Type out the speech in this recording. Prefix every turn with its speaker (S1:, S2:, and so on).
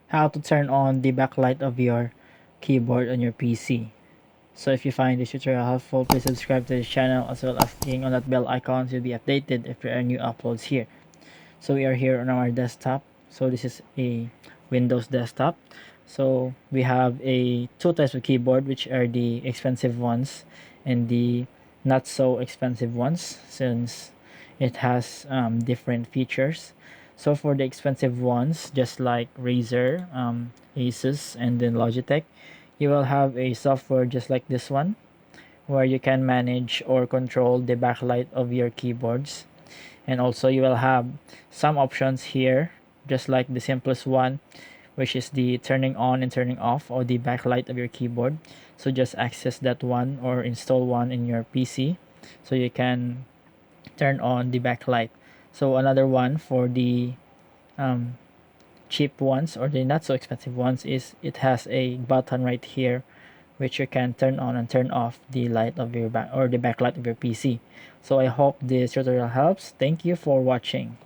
S1: how to turn on the backlight of your keyboard on your PC. So if you find this tutorial helpful, please subscribe to this channel as well as clicking on that bell icon to be updated if there are new uploads here. So we are here on our desktop. So this is a Windows desktop. So we have a two types of keyboard, which are the expensive ones and the not so expensive ones, since it has different features. So for the expensive ones, just like Razer, Asus, and then Logitech, you will have a software just like this one, where you can manage or control the backlight of your keyboards. And also you will have some options here, just like the simplest one, which is the turning on and turning off of the backlight of your keyboard. So just access that one or install one in your PC so you can turn on the backlight. So another one for the um, cheap ones or the not so expensive ones is it has a button right here which you can turn on and turn off the light of your back or the backlight of your PC. So I hope this tutorial helps. Thank you for watching.